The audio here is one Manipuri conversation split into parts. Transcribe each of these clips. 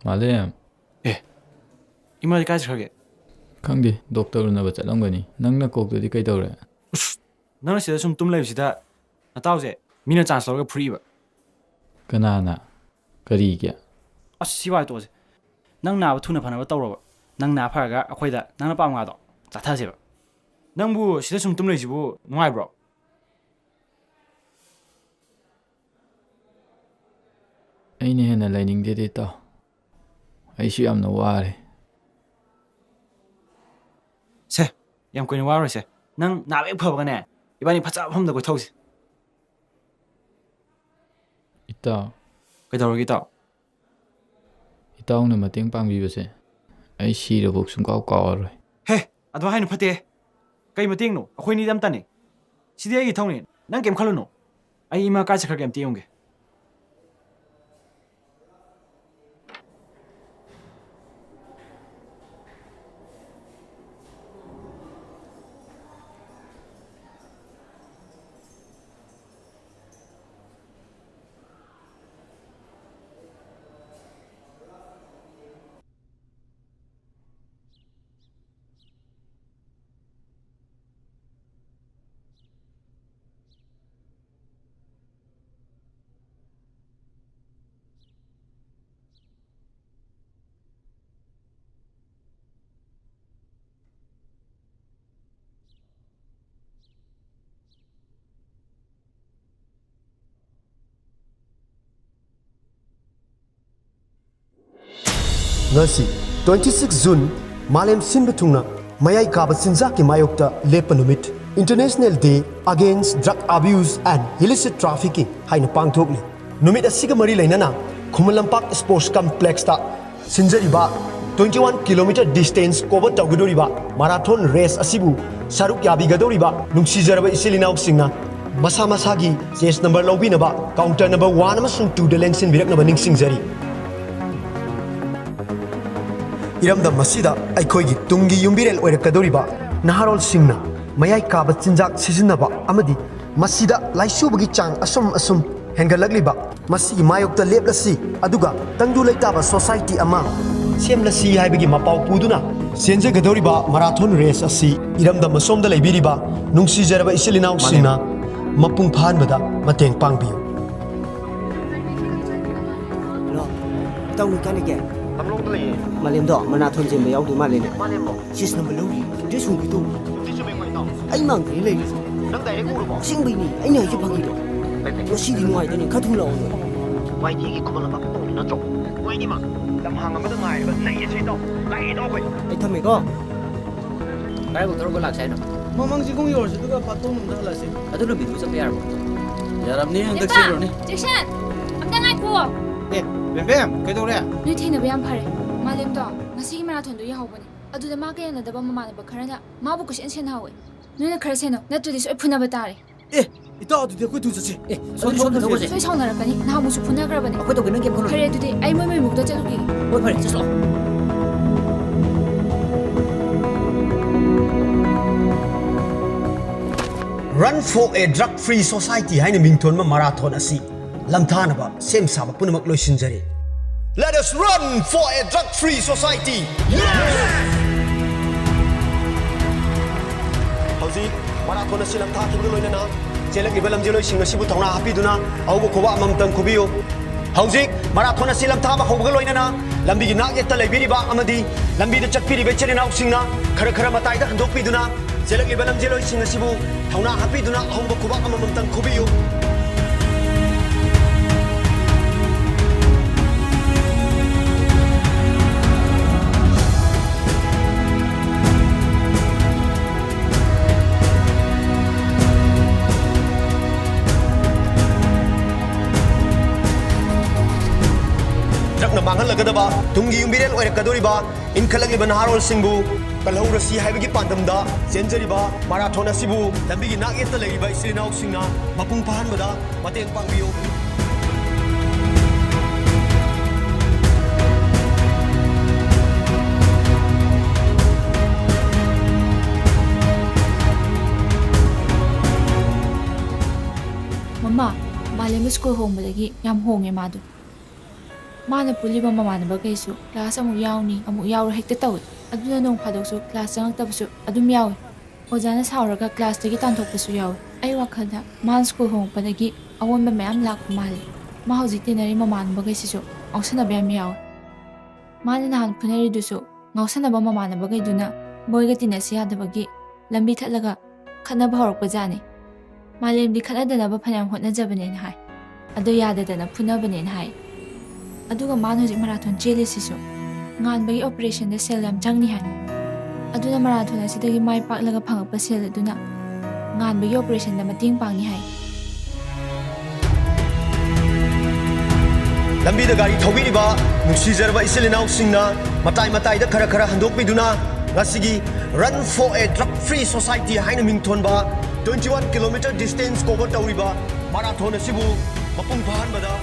Malem. Ima kai chage. Khangdi doctor na ba chalamgani. Nangna kok de kai tawre. Nang sida sum tum lai sida nataw je mina chance lawga free ba. Kanana. Kari kya. Siwai to je. Nang na ba thuna phana ba tawra ba. Nang na pharaga akhoida nang na pam nga do. Chatha je ba. Nang bu sida sum tum lai sibu ngai bro. Aine hena lining de ta. Ai shi am na ware. Se, yam ko ni waro se. Nang na be phaba ne. Ibani phacha pham da ko thausi. Ita. Kai dawra ta. Itaw na mateng pangbi ba se. Ai shi ra bok sum kaw kaw roi. He, adwa hainu phate. Kai mating no. Akhoi ni dam tani. Sidi ai thawni. Nang kem khalu no. Ai ima ka chakha kem tiungge. Ngasi 26 June Malem Sinbathungna Mayai Kaba Sinjaki Mayokta Lepanumit International Day Against Drug Abuse and Illicit Trafficking haina pangthokni numit asiga mari lainana Khumulampak Sports Complex ta Sinjariba 21 km distance cover tawgidoriba marathon race asibu saruk yabigadoriba nungsijaraba isilinau singna masa masagi chase number lobinaba counter number 1 amasung 2 de lengsin biraknaba ningsingjari इरमदा मसीदा अखोगी Tungi युम्बिरेल ओइरकदोरिबा नहारोल सिंगना मयाई Kaaba चिंजाक सिजिनबा अमदी मसीदा लाइसुबगी Chang assume हेंगलगलिबा Masih मायोक्ता लेपलसी अदुगा तंगदु लेताबा society अमा सेमलसी हाइबगी मपाव पुदुना सेंजगदोरिबा मैराथन रेस असि इरमदा मसोमदा लेबिरिबा नुंसीजरबा इसिलिनाउ सिंगना मपुंग फानबदा मतेंग पांगबियो लो तंगु कानिगे Amlong dali. Malem do marathon je mayau di malem. Malem mo. Sis number lo. Dia sungguh tu. Di sumay ko ito. Ai mang ni le. Nang dai ko ro. Sing bi ni. Ai na ju pagi do. Yo si di nuai ni khathung lo. Wai di ki ko la pak ko na chok. Wai ni ma. Lam hang ma da ngai ba nai ye chei do. Lai do ko. Ai thame ko. Kai bu ko lak sai no. Mamang ji kong yor se tu ka patung da la se. Adu no bidu sa payar mo. Yaram ni hang tak se ro ni. Jackson, amda ngai ko. Bem bem, kai do re. Noi thena ba yam phare. Malem do, ngasi gi marathon do yahobani. Adu da ma ka yana da ba mama na ba kharana. Ma bu kush en hawe. Noi na khar seno, na tu dis phuna ba tare. Ita adu de ko tu se. Son son da ko je. Soi sauna ra kani, na mu su phuna kar bani. Ko to gna game ko. Khare du de ai moi mu da chalu gi. Oi phare, chaslo. Run for a drug-free society haina mingthon ma marathon asi lamthanaba sem saba punamak loisinjari. Let us run for a drug-free society. Hauji marathon asi lamthaki bu loinana chelak ibalam jeloi singa sibu thongna hapiduna aubo khoba mamtang khubiyo. Hauji marathon asi lamthaba khoba loinana lambi gi nak yetta leibiriba amadi lambi da chakpiri be chelina usingna khara khara matai da handokpiduna chelak ibalam jeloi singa sibu thongna hapiduna aubo khoba mamtang khubiyo. Mangan lagadaba tungi yumbirel oirakadoriba inkhalagi banharol singbu kalhaurasi haibagi pandamda senjariba marathon asibu lambigi nageta leiba isilinau singna mapung pahanbada mateng pangbiyo. Mama, malem school home badagi yam honge madu. Mana puliba mamanaba kaisu class amuk yauni amuk yaur hekta tawi aduna nong phadoksu class changaktabusu adum yawi ojana sauraga class tagi tanthokpasu yawi ai wakhalda man school hongpadagi awonba mayam lakpa mali ma hojik tinari mamanaba kaisisu ngausanaba yam yawi mana nahan phunari dusu ngausanaba mamanaba kaiduna moiga tinasi yadabagi lambi thatlaga khanaba horakpa jani malemdi khanadana phanam hotnajabane hai ado yadadana phunabane hai aduga man hojik marathon chelisisu nganbagi operation da sel yam changni hai aduna marathon asidagi mai paklaga phangakpa sel aduna nganbagi operation da mating pangni hai lambi da gari thobiriba nungsijarba isilinaw singna matai da khara handokpiduna ngasigi run for a drug free society haina mingthonba 21 km distance cover tawriba marathon asibu mapung phanbada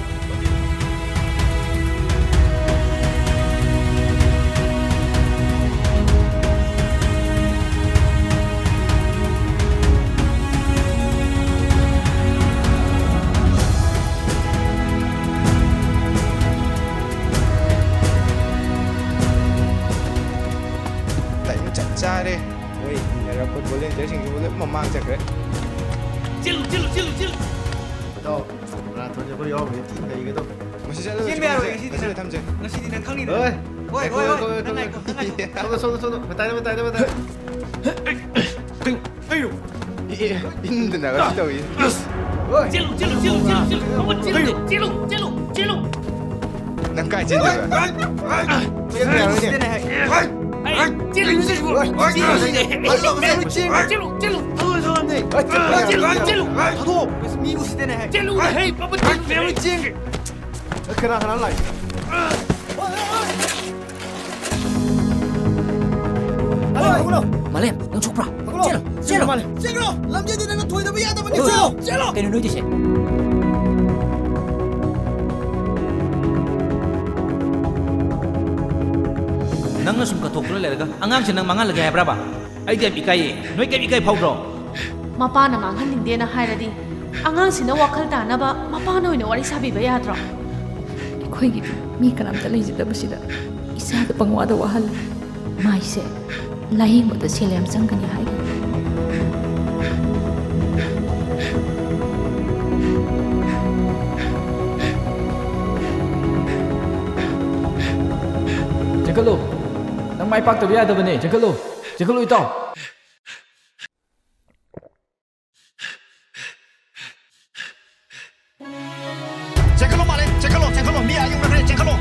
Cari, woi, ada apa boleh jadi sing boleh memang cakap. Cilu. Betul. Marathonnya beri awak ini tinggal gitu. Masih jalan. Masih tam je. Nasi di nang ni. Oi. Sono. Betai. Ayo. Iya, ini nak kasih tahu ya. Cilu. Cilu. Nangkai je juga. Malem, nang chukra. Celo. Lam jadi nang toy da biya da bani. Celo. Kenu noi dise. Nang sum ka thokra lerga angang se nang mangal laga ya braba. Ai dem ikai, noi ke ikai phawdro. Mapana manghaning dena hairadi angang sina wakhal tanaba mapana oina wari sabi ba yadro. ꯑꯩꯈꯣꯏꯒꯤ ꯃꯤ ꯀꯅꯥꯝꯇ ꯂꯩꯖꯗꯕꯁꯤꯗ ꯏꯁꯥꯗ ꯄꯪꯋꯥꯗ ꯋꯥꯍꯜꯂꯦ ꯃꯥꯏꯁꯦ ꯂꯥꯌꯦꯡꯕꯗ ꯁꯦꯜ ꯌꯥꯝ ꯆꯪꯒꯅꯤ ꯍꯥꯏꯒꯤ ꯆꯦꯟꯈꯠꯂꯨ ꯅꯪ ꯃꯥꯏ ꯄꯥꯛꯇꯕ ꯌꯥꯗꯕꯅꯦ ꯆꯦꯟꯈꯠꯂꯨ ꯏꯇꯥꯎ Cekalo, Mia, yung nakaya, cekalo.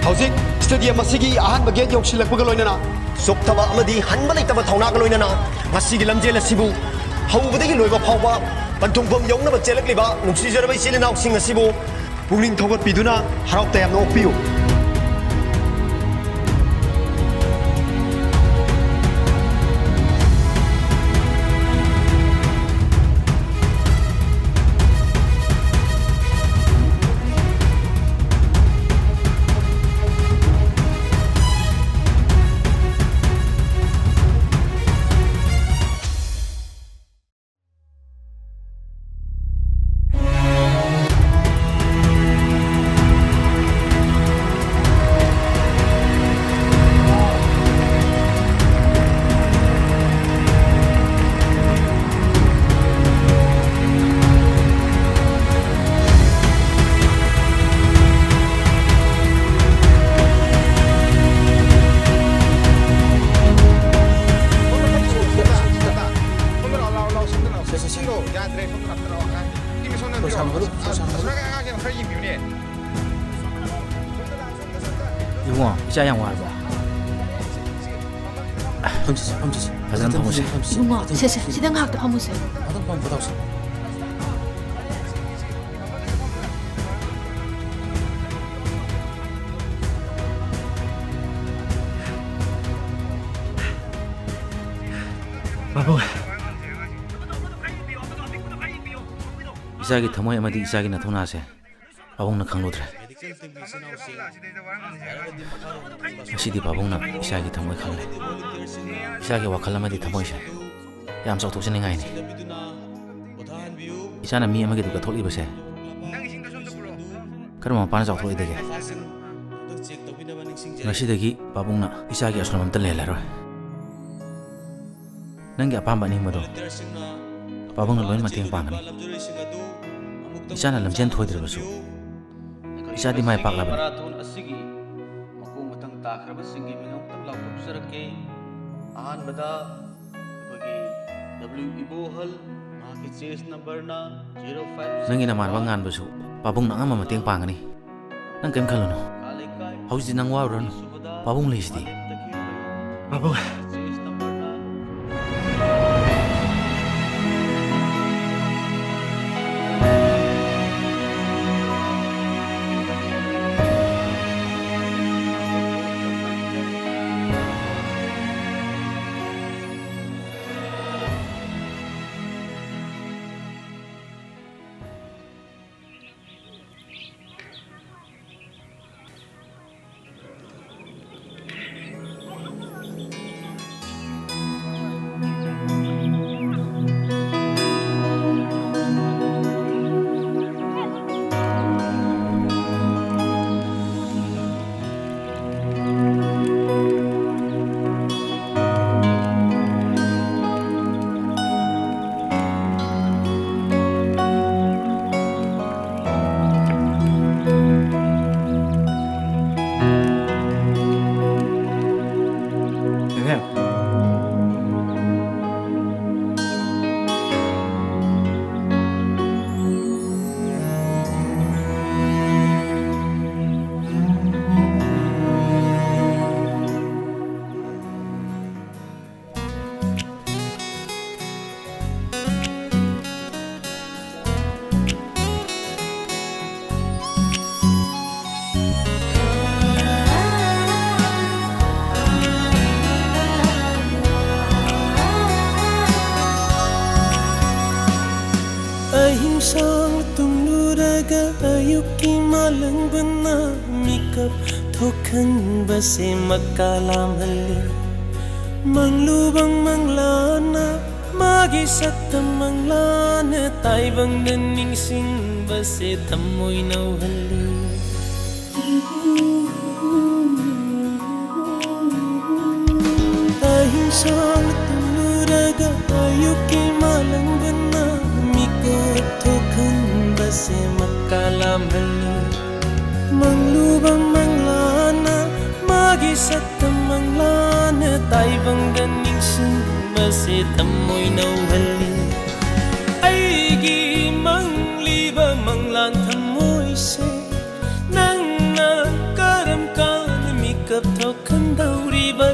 Hauzik stadium asigi ahanba gate yoksilakpaga loinana soktaba amadi hanba leitaba thaunaga loinana masigi lamjel asibu haubadagi loiba phawba Pantungpam yongnaba chelakliba nungsijaraba isilinaw sing asibu pungling thawgatpiduna harau tayamna okpiyu 이거 이자 양 와봐. 험지지. 가장 험지. 이거 세세 시당 학도 하무세. 하던 번 보다 없어. 바보. 이자 Isagi thamoi amadi isagi na thona se pabong na khanglodre asidi pabong na isagi thamoi khalle isagi wakhal amadi thamoi se yam chau thok sinai ni isana mi amagi du ka tholi base karma pan chau thoi dege nasidagi pabong na isagi asram am tale laro nangi apamba ni mado pabong na loin mateng pangani isana lamjen thoi dir basu isadi mai pak laban marathon asigi makung matang takraba singi mingam tang law sarake ahan bada bagi w ibohal maki chase number na 05 nangi na marwa ngan basu pabong na ama mateng pangani nang kem khalono hausi nang wa ron pabong leisdi pabong sang tumluraga ayuki malang bana mikap thokan base makalam halli manglubang manglana magi satam manglana taibang daning sing base tamoy naw halli ahim sang tumluraga ayuki malang bana mikap thokan base makalam halli manglubang manglana magi satam manglana taibang daning sing base tamoy naw halli aigi mangliba manglan tamoy se nang na karam kan mikap thokan dauri ba